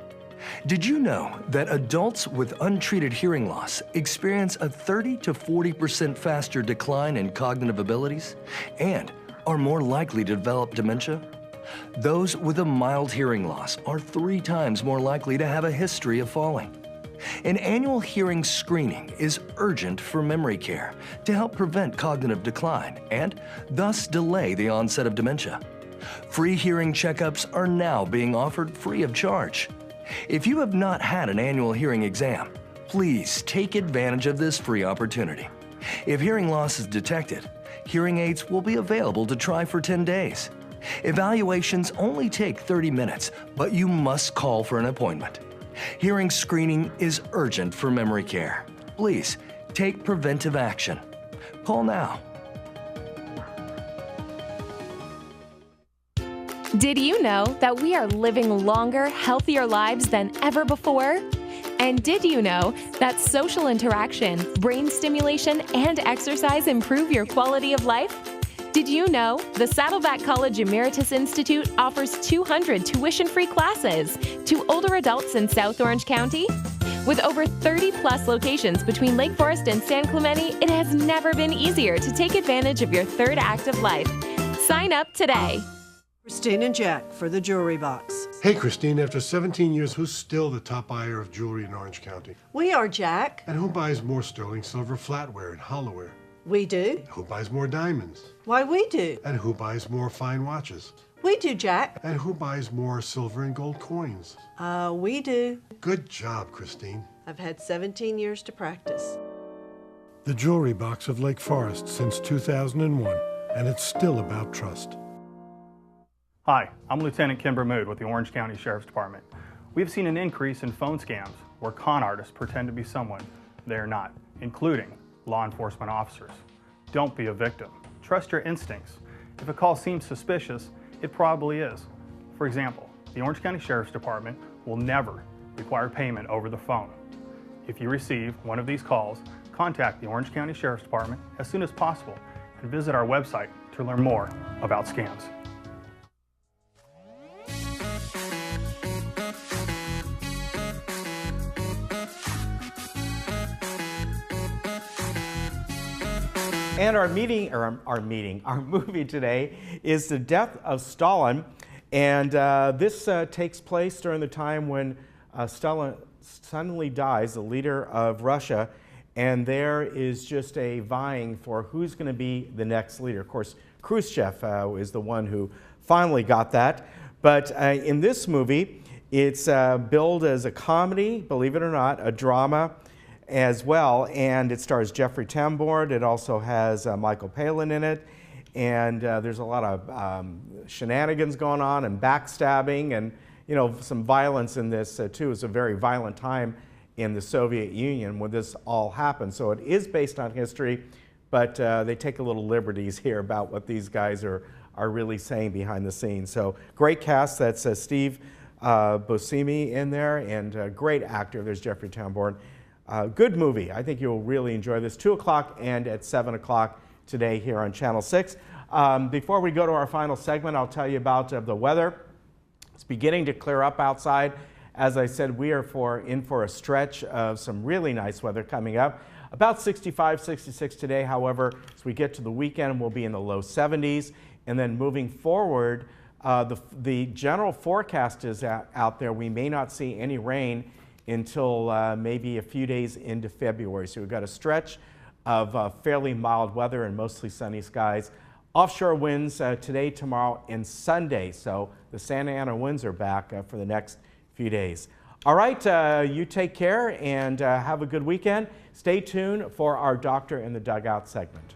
Did you know that adults with untreated hearing loss experience a 30 to 40% faster decline in cognitive abilities and are more likely to develop dementia? Those with a mild hearing loss are 3 times more likely to have a history of falling. An annual hearing screening is urgent for memory care to help prevent cognitive decline and thus delay the onset of dementia. Free hearing checkups are now being offered free of charge. If you have not had an annual hearing exam, please take advantage of this free opportunity. If hearing loss is detected, hearing aids will be available to try for 10 days. Evaluations only take 30 minutes, but you must call for an appointment. Hearing screening is urgent for memory care. Please take preventive action. Call now. Did you know that we are living longer, healthier lives than ever before? And did you know that social interaction, brain stimulation, and exercise improve your quality of life? Did you know the Saddleback College Emeritus Institute offers 200 tuition-free classes to older adults in South Orange County? With over 30-plus locations between Lake Forest and San Clemente, it has never been easier to take advantage of your third act of life. Sign up today. Christine and Jack for the Jewelry Box. Hey, Christine, after 17 years, who's still the top buyer of jewelry in Orange County? We are, Jack. And who buys more sterling silver flatware and hollowware? We do. Who buys more diamonds? Why, we do. And who buys more fine watches? We do, Jack. And who buys more silver and gold coins? We do. Good job, Christine. I've had 17 years to practice. The jewelry box of Lake Forest since 2001, and it's still about trust. Hi, I'm Lieutenant Kimber Mood with the Orange County Sheriff's Department. We've seen an increase in phone scams where con artists pretend to be someone they are not, including law enforcement officers. Don't be a victim. Trust your instincts. If a call seems suspicious, it probably is. For example, the Orange County Sheriff's Department will never require payment over the phone. If you receive one of these calls, contact the Orange County Sheriff's Department as soon as possible and visit our website to learn more about scams. And our movie today is The Death of Stalin. And this takes place during the time when Stalin suddenly dies, the leader of Russia. And there is just a vying for who's going to be the next leader. Of course, Khrushchev is the one who finally got that. But in this movie, it's billed as a comedy, believe it or not, a drama as well. And it stars Jeffrey Tambor. It also has Michael Palin in it. And there's a lot of shenanigans going on and backstabbing and, you know, some violence in this too. It's a very violent time in the Soviet Union when this all happened. So it is based on history, but they take a little liberties here about what these guys are really saying behind the scenes. So great cast. That's Steve Buscemi in there, and great actor. There's Jeffrey Tambor. Good movie. I think you'll really enjoy this. 2 o'clock and at 7 o'clock today here on Channel 6. Before we go to our final segment, I'll tell you about the weather. It's beginning to clear up outside. As I said, we are in for a stretch of some really nice weather coming up. About 65, 66 today. However, as we get to the weekend, we'll be in the low 70s. And then moving forward, the general forecast is out there. We may not see any rain until maybe a few days into February. So we've got a stretch of fairly mild weather and mostly sunny skies. Offshore winds today, tomorrow, and Sunday. So the Santa Ana winds are back for the next few days. All right, you take care and have a good weekend. Stay tuned for our Doctor in the Dugout segment.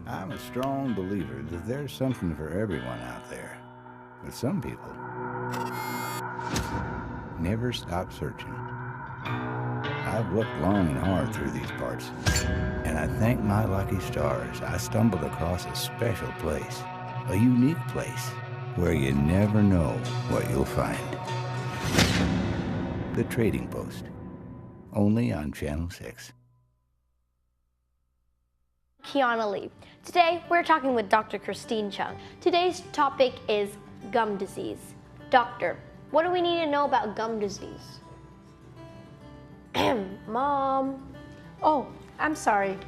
I'm a strong believer that there's something for everyone out there. But some people never stop searching. I've looked long and hard through these parts, and I thank my lucky stars I stumbled across a special place, a unique place, where you never know what you'll find. The Trading Post, only on Channel 6. Kiana Lee. Today we're talking with Dr. Christine Chung. Today's topic is gum disease. Doctor, what do we need to know about gum disease? Mom. Oh, I'm sorry.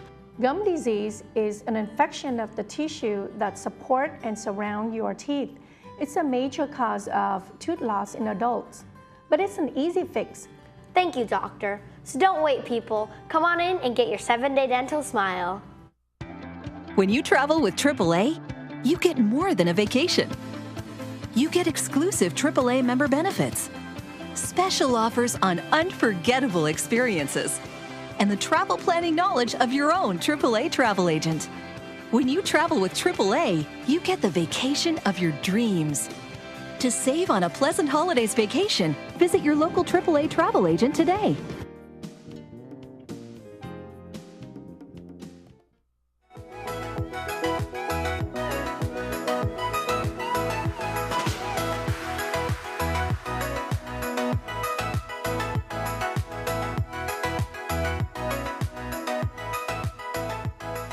Gum disease is an infection of the tissue that support and surround your teeth. It's a major cause of tooth loss in adults, but it's an easy fix. Thank you, doctor. So don't wait, people. Come on in and get your 7-day dental smile. When you travel with AAA, you get more than a vacation. You get exclusive AAA member benefits, special offers on unforgettable experiences, and the travel planning knowledge of your own AAA travel agent. When you travel with AAA, you get the vacation of your dreams. To save on a pleasant holidays vacation, visit your local AAA travel agent today.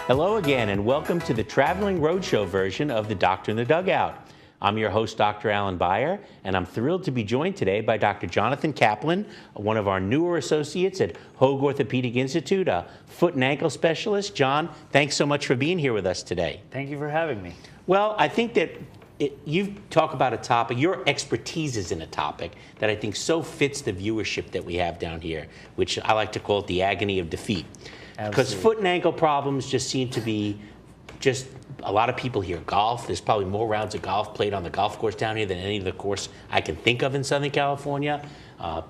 Hello again, and welcome to the Traveling Roadshow version of the Doctor in the Dugout. I'm your host, Dr. Alan Beyer, and I'm thrilled to be joined today by Dr. Jonathan Kaplan, one of our newer associates at Hoag Orthopedic Institute, a foot and ankle specialist. John, thanks so much for being here with us today. Thank you for having me. Well, I think that you talk about a topic, your expertise is in a topic that I think so fits the viewership that we have down here, which I like to call it the agony of defeat. Because foot and ankle problems just seem to be just a lot of people here golf. There's probably more rounds of golf played on the golf course down here than any other course I can think of in Southern California.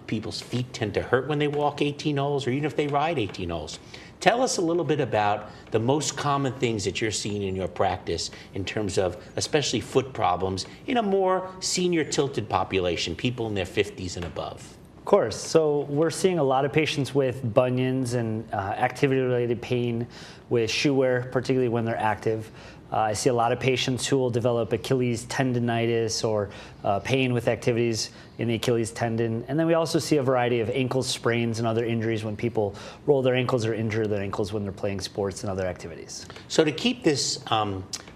People's feet tend to hurt when they walk 18 holes or even if they ride 18 holes. Tell us a little bit about the most common things that you're seeing in your practice in terms of especially foot problems in a more senior tilted population, people in their 50s and above. Of course. So we're seeing a lot of patients with bunions and activity-related pain with shoe wear, particularly when they're active. I see a lot of patients who will develop Achilles tendonitis or pain with activities in the Achilles tendon. And then we also see a variety of ankle sprains and other injuries when people roll their ankles or injure their ankles when they're playing sports and other activities. So to keep this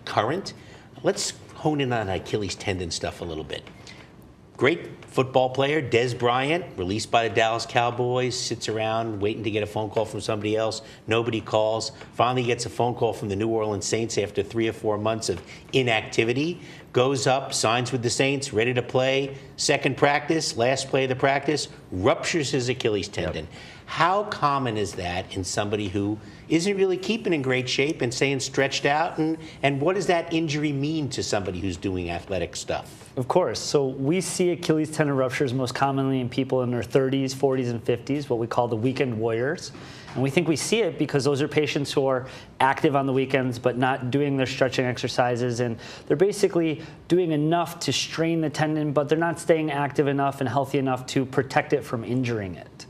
current, let's hone in on Achilles tendon stuff a little bit. Great football player, Des Bryant, released by the Dallas Cowboys, sits around waiting to get a phone call from somebody else. Nobody calls. Finally gets a phone call from the New Orleans Saints after 3 or 4 months of inactivity. Goes up, signs with the Saints, ready to play. Second practice, last play of the practice, ruptures his Achilles tendon. Yep. How common is that in somebody who isn't really keeping in great shape and staying stretched out? And what does that injury mean to somebody who's doing athletic stuff? Of course. So we see Achilles tendon ruptures most commonly in people in their 30s, 40s, and 50s, what we call the weekend warriors. And we think we see it because those are patients who are active on the weekends but not doing their stretching exercises. And they're basically doing enough to strain the tendon, but they're not staying active enough and healthy enough to protect it from injuring it.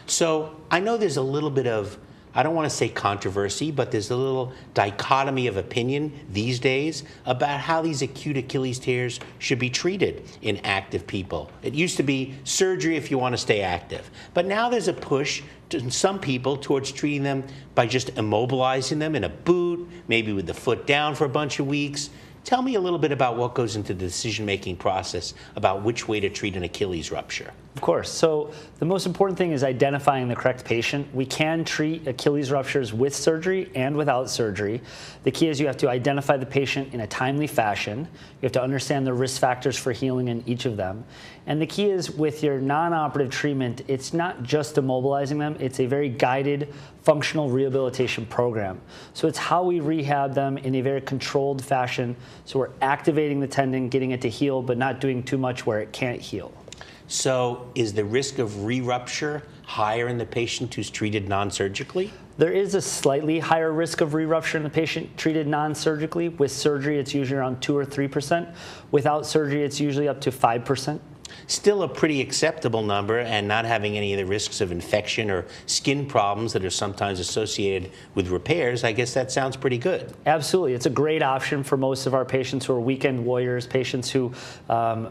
So I know there's a little bit of, I don't want to say controversy, but there's a little dichotomy of opinion these days about how these acute Achilles tears should be treated in active people. It used to be surgery if you want to stay active. But now there's a push to some people towards treating them by just immobilizing them in a boot, maybe with the foot down for a bunch of weeks. Tell me a little bit about what goes into the decision-making process about which way to treat an Achilles rupture. Of course. So the most important thing is identifying the correct patient. We can treat Achilles ruptures with surgery and without surgery. The key is you have to identify the patient in a timely fashion. You have to understand the risk factors for healing in each of them. And the key is with your non-operative treatment, it's not just immobilizing them, it's a very guided functional rehabilitation program. So it's how we rehab them in a very controlled fashion. So we're activating the tendon, getting it to heal, but not doing too much where it can't heal. So is the risk of re-rupture higher in the patient who's treated non-surgically? There is a slightly higher risk of re-rupture in the patient treated non-surgically. With surgery, it's usually around 2 or 3%. Without surgery, it's usually up to 5%. Still a pretty acceptable number, and not having any of the risks of infection or skin problems that are sometimes associated with repairs. I guess that sounds pretty good. Absolutely. It's a great option for most of our patients who are weekend warriors, patients who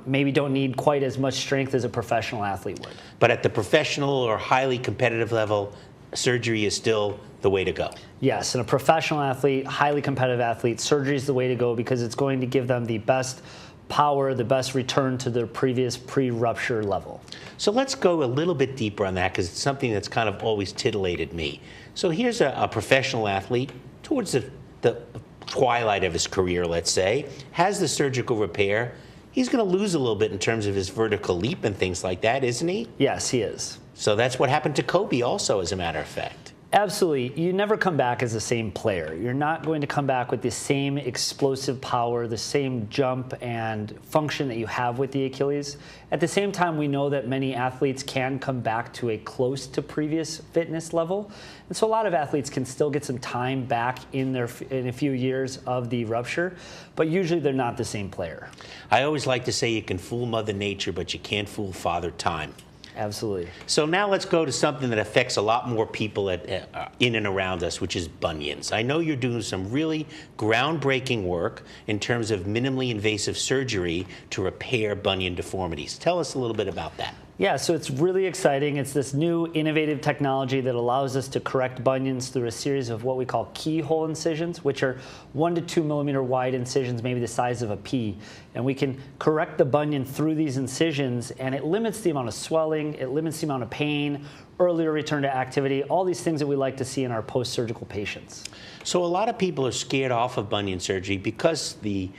maybe don't need quite as much strength as a professional athlete would. But at the professional or highly competitive level, surgery is still the way to go. Yes, and a professional athlete, highly competitive athlete, surgery is the way to go because it's going to give them the best power, the best return to their previous pre-rupture level. So let's go a little bit deeper on that because it's something that's kind of always titillated me. So here's a professional athlete towards the twilight of his career, let's say, has the surgical repair. He's going to lose a little bit in terms of his vertical leap and things like that, isn't he? Yes, he is. So that's what happened to Kobe also, as a matter of fact. Absolutely. You never come back as the same player. You're not going to come back with the same explosive power, the same jump and function that you have with the Achilles. At the same time, we know that many athletes can come back to a close to previous fitness level. And so a lot of athletes can still get some time back in a few years of the rupture, but usually they're not the same player. I always like to say you can fool Mother Nature, but you can't fool Father Time. Absolutely. So now let's go to something that affects a lot more people in and around us, which is bunions. I know you're doing some really groundbreaking work in terms of minimally invasive surgery to repair bunion deformities. Tell us a little bit about that. Yeah, so it's really exciting. It's this new innovative technology that allows us to correct bunions through a series of what we call keyhole incisions, which are 1 to 2 millimeter wide incisions, maybe the size of a pea. And we can correct the bunion through these incisions, and it limits the amount of swelling, it limits the amount of pain, earlier return to activity, all these things that we like to see in our post-surgical patients. So a lot of people are scared off of bunion surgery because the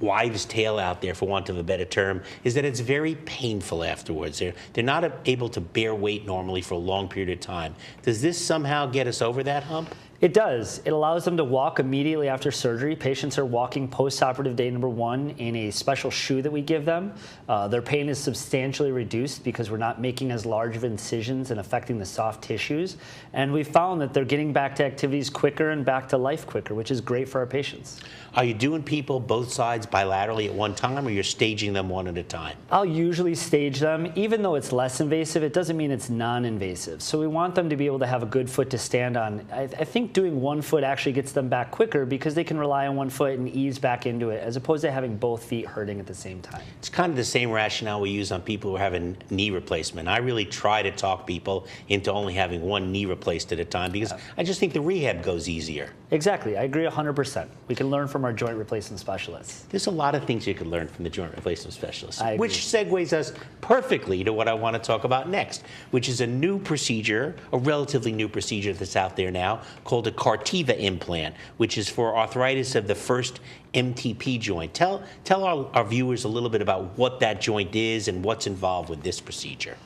wives' tale out there, for want of a better term, is that it's very painful afterwards. They're not able to bear weight normally for a long period of time. Does this somehow get us over that hump? It does. It allows them to walk immediately after surgery. Patients are walking post-operative day number 1 in a special shoe that we give them. Their pain is substantially reduced because we're not making as large of incisions and affecting the soft tissues. And we found that they're getting back to activities quicker and back to life quicker, which is great for our patients. Are you doing people both sides bilaterally at one time, or you're staging them one at a time? I'll usually stage them. Even though it's less invasive, it doesn't mean it's non-invasive. So we want them to be able to have a good foot to stand on. I think doing one foot actually gets them back quicker because they can rely on one foot and ease back into it, as opposed to having both feet hurting at the same time. It's kind of the same rationale we use on people who have a knee replacement. I really try to talk people into only having one knee replaced at a time because I just think the rehab goes easier. Exactly. I agree 100%. We can learn from our joint replacement specialists. There's a lot of things you can learn from the joint replacement specialists, which segues us perfectly to what I want to talk about next, which is a new procedure, a relatively new procedure that's out there now, called a Cartiva implant, which is for arthritis of the first MTP joint. Tell our viewers a little bit about what that joint is and what's involved with this procedure.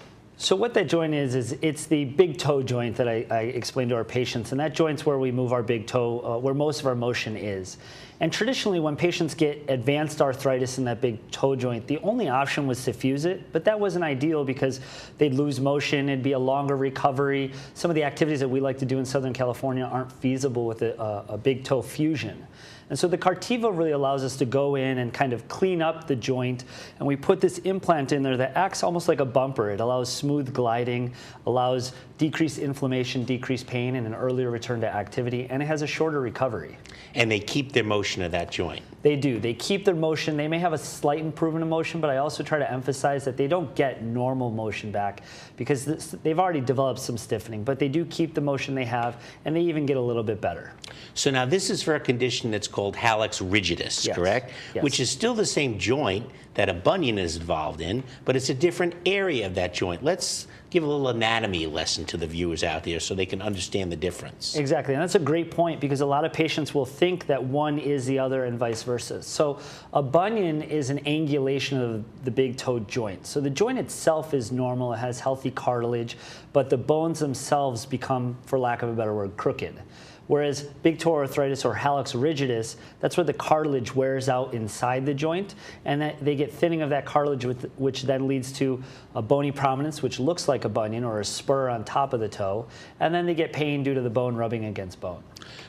So what that joint is it's the big toe joint that I explained to our patients, and that joint's where we move our big toe, where most of our motion is. And traditionally, when patients get advanced arthritis in that big toe joint, the only option was to fuse it, but that wasn't ideal because they'd lose motion, it'd be a longer recovery. Some of the activities that we like to do in Southern California aren't feasible with a big toe fusion. And so the Cartiva really allows us to go in and kind of clean up the joint, and we put this implant in there that acts almost like a bumper. It allows smooth gliding, allows decreased inflammation, decreased pain, and an earlier return to activity, and it has a shorter recovery. And they keep their motion of that joint. They do. They keep their motion. They may have a slight improvement in motion, but I also try to emphasize that they don't get normal motion back because they've already developed some stiffening, but they do keep the motion they have, and they even get a little bit better. So now this is for a condition that's called hallux rigidus, correct? Yes. Which is still the same joint that a bunion is involved in, but it's a different area of that joint. Let's give a little anatomy lesson to the viewers out there so they can understand the difference. Exactly, and that's a great point because a lot of patients will think that one is the other and vice versa. So a bunion is an angulation of the big toe joint. So the joint itself is normal, it has healthy cartilage, but the bones themselves become, for lack of a better word, crooked. Whereas big toe arthritis or hallux rigidus, that's where the cartilage wears out inside the joint, and that they get thinning of that cartilage, which then leads to a bony prominence, which looks like a bunion or a spur on top of the toe, and then they get pain due to the bone rubbing against bone.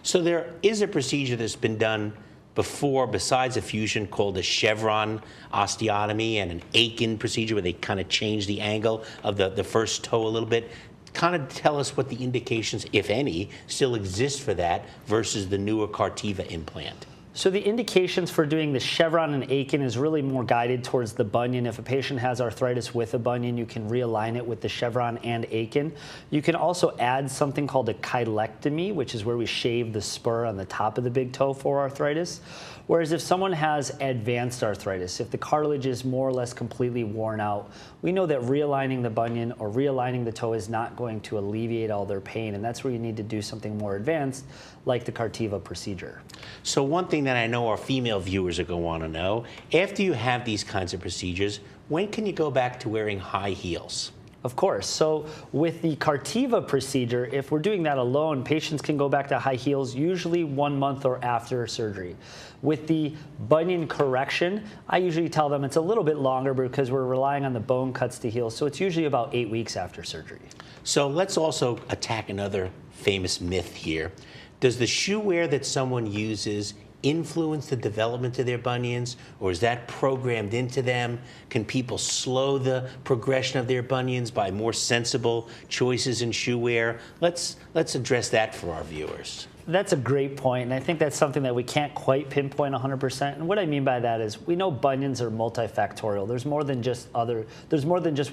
So there is a procedure that's been done before, besides a fusion, called a chevron osteotomy and an Aiken procedure where they kind of change the angle of the first toe a little bit. Kind of tell us what the indications, if any, still exist for that versus the newer Cartiva implant. So the indications for doing the chevron and Aiken is really more guided towards the bunion. If a patient has arthritis with a bunion, you can realign it with the chevron and Aiken. You can also add something called a chylectomy, which is where we shave the spur on the top of the big toe for arthritis. Whereas if someone has advanced arthritis, if the cartilage is more or less completely worn out, we know that realigning the bunion or realigning the toe is not going to alleviate all their pain, and that's where you need to do something more advanced, like the Cartiva procedure. So one thing that I know our female viewers are going to want to know, after you have these kinds of procedures, when can you go back to wearing high heels? Of course. So with the Cartiva procedure, if we're doing that alone, patients can go back to high heels usually 1 month or after surgery. With the bunion correction, I usually tell them it's a little bit longer because we're relying on the bone cuts to heal. So it's usually about 8 weeks after surgery. So let's also attack another famous myth here. Does the shoe wear that someone uses influence the development of their bunions, or is that programmed into them? Can people slow the progression of their bunions by more sensible choices in shoe wear? Let's address that for our viewers. That's a great point, and I think that's something that we can't quite pinpoint 100%. And what I mean by that is we know bunions are multifactorial. There's more than just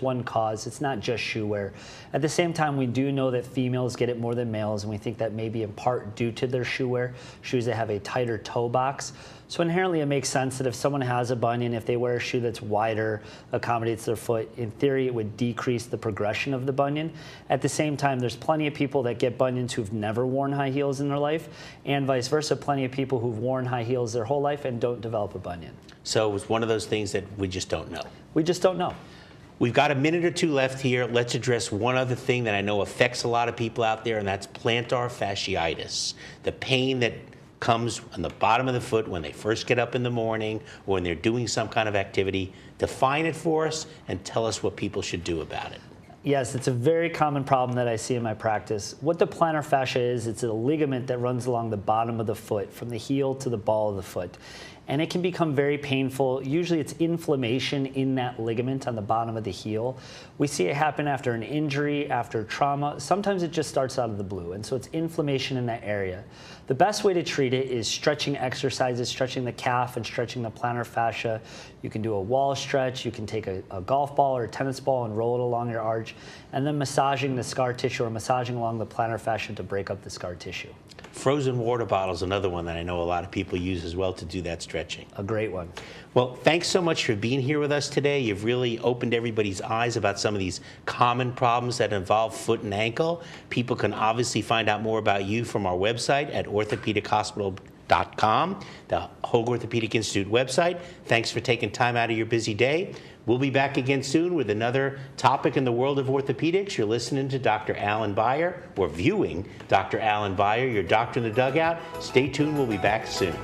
one cause. It's not just shoe wear. At the same time, we do know that females get it more than males, and we think that may be in part due to their shoe wear, shoes that have a tighter toe box. So inherently it makes sense that if someone has a bunion, if they wear a shoe that's wider, accommodates their foot, in theory it would decrease the progression of the bunion. At the same time, there's plenty of people that get bunions who've never worn high heels in their life, and vice versa, plenty of people who've worn high heels their whole life and don't develop a bunion. So it's one of those things that we just don't know. We just don't know. We've got a minute or two left here. Let's address one other thing that I know affects a lot of people out there, and that's plantar fasciitis, the pain that comes on the bottom of the foot when they first get up in the morning or when they're doing some kind of activity. Define it for us and tell us what people should do about it. Yes, it's a very common problem that I see in my practice. What the plantar fascia is, it's a ligament that runs along the bottom of the foot, from the heel to the ball of the foot. And it can become very painful. Usually it's inflammation in that ligament on the bottom of the heel. We see it happen after an injury, after trauma. Sometimes it just starts out of the blue, and so it's inflammation in that area. The best way to treat it is stretching exercises, stretching the calf and stretching the plantar fascia. You can do a wall stretch, you can take a golf ball or a tennis ball and roll it along your arch, and then massaging the scar tissue or massaging along the plantar fascia to break up the scar tissue. Frozen water bottle is another one that I know a lot of people use as well to do that stretching. A great one. Well, thanks so much for being here with us today. You've really opened everybody's eyes about some of these common problems that involve foot and ankle. People can obviously find out more about you from our website at orthopedichospital.com, the Hoag Orthopedic Institute website. Thanks for taking time out of your busy day. We'll be back again soon with another topic in the world of orthopedics. You're listening to Dr. Alan Beyer, or viewing Dr. Alan Beyer, your doctor in the dugout. Stay tuned. We'll be back soon.